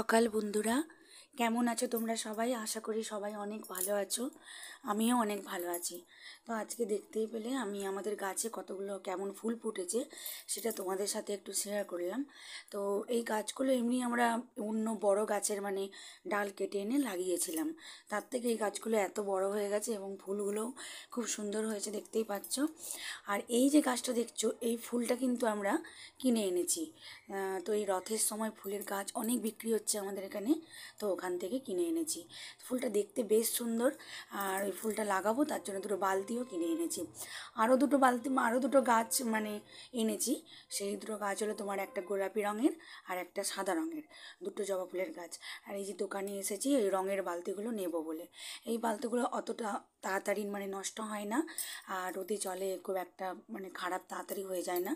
সকাল বন্ধুরা, কেমন আছো তোমরা সবাই? আশা করি সবাই অনেক ভালো আছো। আমিও অনেক ভালো আছি। তো আজকে দেখতেই পেলে আমি আমাদের গাছে কতগুলো কেমন ফুল ফুটেছে সেটা তোমাদের সাথে একটু শেয়ার করলাম। তো এই গাছগুলো এমনি আমরা অন্য বড় গাছের ডাল কেটে এনে লাগিয়েছিলাম। তার থেকে এই গাছগুলো এত বড় হয়ে গেছে এবং ফুলগুলোও খুব সুন্দর হয়েছে, দেখতেই পাচ্ছ। আর এই যে গাছটা দেখছো, এই ফুলটা কিন্তু আমরা কিনে এনেছি। তো এই রথের সময় ফুলের গাছ অনেক বিক্রি হচ্ছে আমাদের এখানে, তো ওখান থেকে কিনে এনেছি। ফুলটা দেখতে বেশ সুন্দর, আর ওই ফুলটা লাগাবো তার জন্য দুটো বালতিও কিনে এনেছি। আরও দুটো গাছ এনেছি। সেই দুটো গাছ হলো তোমার একটা গোলাপি রঙের আর একটা সাদা রঙের, দুটো জবা ফুলের গাছ। আর এই যে দোকানে এসেছি এই রঙের বালতিগুলো নেব বলে। এই বালতিগুলো অতটা তাড়াতাড়ি নষ্ট হয় না, আর রোদে জলে খুব একটা খারাপ তাড়াতাড়ি হয়ে যায় না।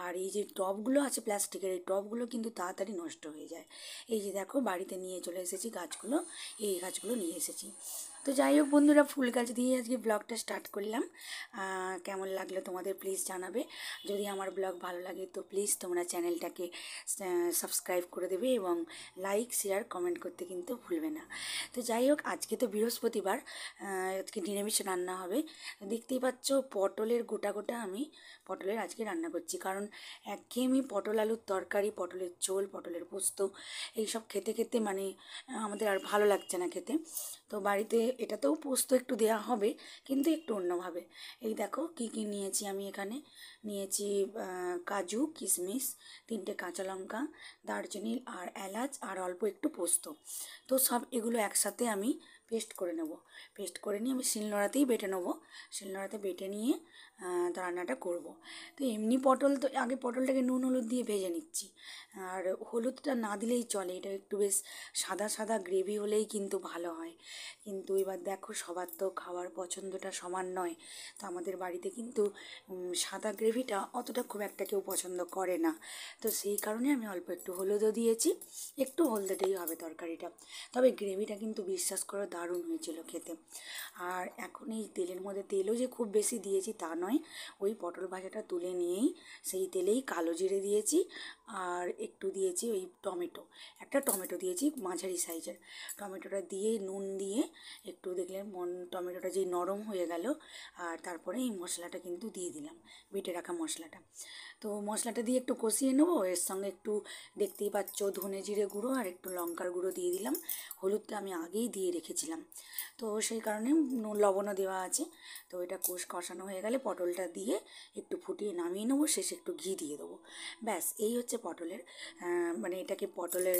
আর এই যে টবগুলো আছে প্লাস্টিকের, এই টবগুলো কিন্তু তাড়াতাড়ি নষ্ট হয়ে যায়। এই যে দেখো বাড়িতে নিয়ে চলে এসেছি গাছগুলো, এই গাছগুলো নিয়ে এসেছি। তো যাই হোক বন্ধুরা, ফুল গাছ দিয়ে আজকে ব্লগটা স্টার্ট করলাম। কেমন লাগলো তোমাদের প্লিজ জানাবে। যদি আমার ব্লগ ভালো লাগে তো প্লিজ তোমরা চ্যানেলটাকে সাবস্ক্রাইব করে দেবে এবং লাইক শেয়ার কমেন্ট করতে কিন্তু ভুলবে না। তো যাই হোক, আজকে তো বৃহস্পতিবার, আজকে নিরামিষ রান্না হবে। দেখতেই পাচ্ছ পটলের গোটা গোটা আমি পটলের আজকে রান্না করছি, কারণ একঘেয়েমি পটল আলুর তরকারি, পটলের ঝোল, পটলের পোস্ত এইসব খেতে খেতে আমাদের আর ভালো লাগছে না খেতে। তো বাড়িতে এটাতেও পোস্ত একটু দেওয়া হবে, কিন্তু একটু অন্যভাবে। এই দেখো কি কি নিয়েছি আমি এখানে। নিয়েছি কাজু, কিশমিশ, 3টে কাঁচা লঙ্কা, দারচিনি আর এলাচ আর অল্প একটু পোস্ত। তো সব এগুলো একসাথে আমি পেস্ট করে নেব। পেস্ট করে নিয়ে আমি শিলনোড়াতেই বেটে নেবো। শিলনোড়াতে বেটে নিয়ে তো রান্নাটা করব। তো এমনি পটল তো আগে পটলটাকে নুন হলুদ দিয়ে ভেজে নিচ্ছি, আর হলুদটা না দিলেই চলে, এটা একটু বেশ সাদা সাদা গ্রেভি হলেই কিন্তু ভালো হয়। কিন্তু এবার দেখো সবার তো খাওয়ার পছন্দটা সমান নয়। তো আমাদের বাড়িতে কিন্তু সাদা গ্রেভিটা অতটা খুব একটা কেউ পছন্দ করে না। তো সেই কারণে আমি অল্প একটু হলুদও দিয়েছি, একটু হলদেটাই হবে তরকারিটা। তবে গ্রেভিটা কিন্তু বিশ্বাস করো দারুণ হয়েছিল খেতে। আর এখন এই তেলের মধ্যে তেলও যে খুব বেশি দিয়েছি তা নয়, ওই পটল ভাজাটা তুলে নিয়েই সেই তেলেই কালো জিরে দিয়েছি, আর একটু দিয়েছি ওই টমেটো, একটা টমেটো দিয়েছি মাঝারি সাইজের। টমেটোটা দিয়ে নুন দিয়ে একটু দেখলে টমেটোটা যেই নরম হয়ে গেল, আর তারপরে এই মশলাটা কিন্তু দিয়ে দিলাম, বেটে রাখা মশলাটা। তো মশলাটা দিয়ে একটু কষিয়ে নেবো। এর সঙ্গে একটু দেখতেই পাচ্ছ ধনে জিরে গুঁড়ো আর একটু লঙ্কার গুঁড়ো দিয়ে দিলাম। হলুদটা আমি আগেই দিয়ে রেখেছিলাম, তো সেই কারণে লবণও দেওয়া আছে। তো এটা কষানো হয়ে গেলে পটলটা দিয়ে একটু ফুটিয়ে নামিয়ে নেবো, শেষে একটু ঘি দিয়ে দেবো। ব্যাস এই হচ্ছে পটলের এটাকে পটলের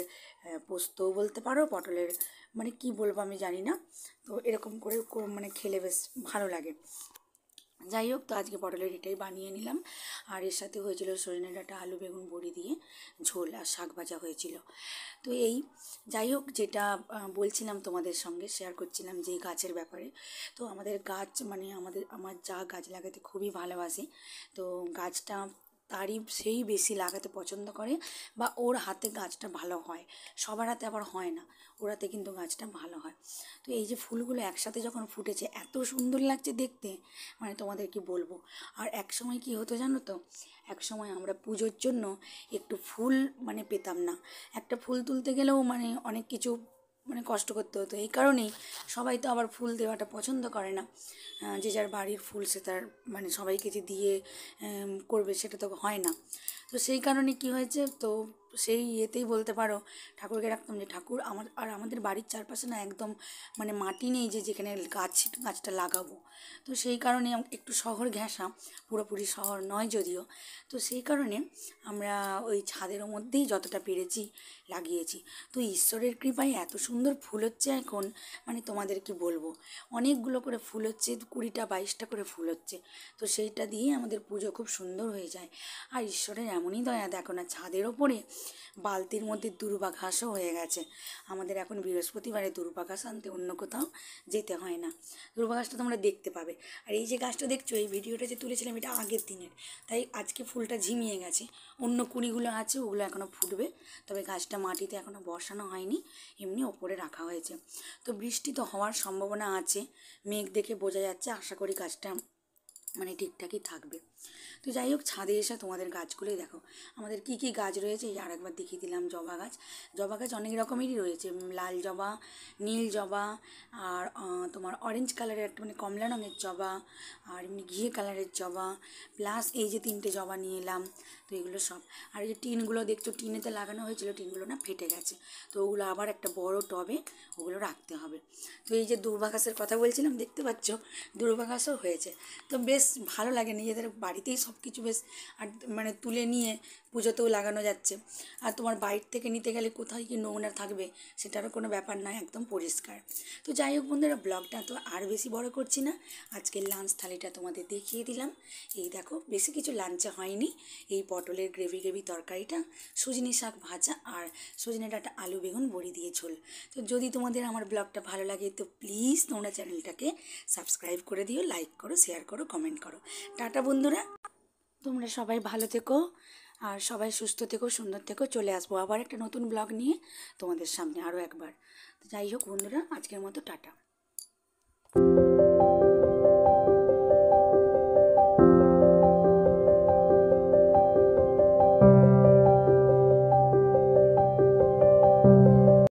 পোস্তও বলতে পারো, পটলের কি বলবো আমি জানি না। তো এরকম করে খেলে বেশ ভালো লাগে। যাই হোক, তো আজকে পটলের এটাই বানিয়ে নিলাম। আর এর সাথে হয়েছিল সজনে ডাঁটা, আলু, বেগুন বড়ি দিয়ে ঝোল আর শাক ভাজা হয়েছিল। তো এই যাই হোক, যেটা বলছিলাম তোমাদের সঙ্গে শেয়ার করছিলাম যে গাছের ব্যাপারে। তো আমাদের গাছ আমার যা গাছ লাগাতে খুবই ভালোবাসে। তো গাছটা তারই সেই বেশি লাগাতে পছন্দ করে, বা ওর হাতে গাছটা ভালো হয়। সবার হাতে আবার হয় না, ওর হাতে কিন্তু গাছটা ভালো হয়। তো এই যে ফুলগুলো একসাথে যখন ফুটেছে এত সুন্দর লাগছে দেখতে, তোমাদের কি বলবো। আর এক সময় কি হতো জানো তো, এক সময় আমরা পুজোর জন্য একটু ফুল পেতাম না। একটা ফুল তুলতে গেলেও অনেক কিছু কষ্ট করতে হতো। এই কারণেই সবাই তো আবার ফুল দেওয়াটা পছন্দ করে না। যে যার বাড়ির ফুল সে তার সবাইকে যে দিয়ে করবে সেটা তো হয় না। তো সেই কারণে কি হয়েছে, তো সেই ইয়েতেই বলতে পারো ঠাকুরকে রাখতাম যে ঠাকুর আমাদের বাড়ির চারপাশে না একদম মাটি নেই যে যেখানে গাছটা লাগাবো। তো সেই কারণে একটু শহর ঘেঁষা, পুরোপুরি শহর নয় যদিও। তো সেই কারণে আমরা ওই ছাদের মধ্যেই যতটা পেরেছি লাগিয়েছি। তো ঈশ্বরের কৃপায় এত সুন্দর ফুল হচ্ছে এখন, তোমাদের কি বলবো। অনেকগুলো করে ফুল হচ্ছে, 20টা 22টা করে ফুল হচ্ছে। তো সেইটা দিয়ে আমাদের পুজো খুব সুন্দর হয়ে যায়। আর ঈশ্বরের এমনই দয়া, দেখো না ছাদের ওপরে বালতির মধ্যে দূর্বা ঘাসও হয়ে গেছে। আমাদের এখন বৃহস্পতিবারে দূর্বা ঘাস আনতে অন্য কোথাও যেতে হয় না। দূর্বা ঘাসটা তোমরা দেখতে পাবে। আর এই যে গাছটা দেখছো, এই ভিডিওটা যে তুলেছিলাম এটা আগের দিনের, তাই আজকে ফুলটা ঝিমিয়ে গেছে। অন্য কুড়িগুলো আছে, ওগুলো এখনও ফুটবে। তবে গাছটা মাটিতে এখনও বসানো হয়নি, এমনি ওপরে রাখা হয়েছে। তো বৃষ্টি তো হওয়ার সম্ভাবনা আছে, মেঘ দেখে বোঝা যাচ্ছে। আশা করি গাছটা মানে ঠিকঠাকই থাকবে। তো যাই হোক, ছাদে এসে তোমাদের গাছগুলোই দেখো আমাদের কি কি গাছ রয়েছে। এই আরেকবার দেখিয়ে দিলাম জবা গাছ। জবা গাছ অনেক রকমেরই রয়েছে, লাল জবা, নীল জবা, আর তোমার অরেঞ্জ কালারের একটা মানে কমলা রঙের জবা, আর এমনি ঘিয়ে কালারের জবা, প্লাস এই যে 3টে জবা নিয়ে এলাম। তো এগুলো সব, আর এই যে টিনগুলো দেখছো, টিনেতে লাগানো হয়েছিল, টিনগুলো না ফেটে গেছে, তো ওগুলো আবার একটা বড় টবে ওগুলো রাখতে হবে। তো এই যে দূর্বা ঘাসের কথা বলছিলাম, দেখতে পাচ্ছ দূর্বা ঘাসও হয়েছে। তো বেশ ভালো লাগে, নিজেদের বাড়িতেই সব কিছু বেশ আর মানে তুলে নিয়ে পুজোতেও লাগানো যাচ্ছে। আর তোমার বাইরে থেকে নিতে গেলে কোথায় কি নোংরা থাকবে সেটারও কোনো ব্যাপার নয়, একদম পরিষ্কার। তো যাই হোক বন্ধুরা, ব্লগটা তো আর বেশি বড় করছি না, আজকের লাঞ্চ থালিটা তোমাদের দেখিয়ে দিলাম। এই দেখো, বেশি কিছু লাঞ্চে হয়নি, এই পটলের গ্রেভি গ্রেভি তরকারিটা, সজনে শাক ভাজা, আর সজনে ডাঁটা আলু বেগুন বড়ি দিয়ে ঝোল। তো যদি তোমাদের আমার ব্লগটা ভালো লাগে তো প্লিজ তোমরা চ্যানেলটাকে সাবস্ক্রাইব করে দিও, লাইক করো, শেয়ার করো, কমেন্ট করো। টাটা বন্ধুরা, তোমরা সবাই ভালো থেকো, আর সবাই সুস্থ থেকো, সুন্দর থেকো। চলে আসবো আবার একটা নতুন ব্লগ নিয়ে তোমাদের সামনে আরও একবার। তো যাই হোক বন্ধুরা, আজকের মতো টাটা।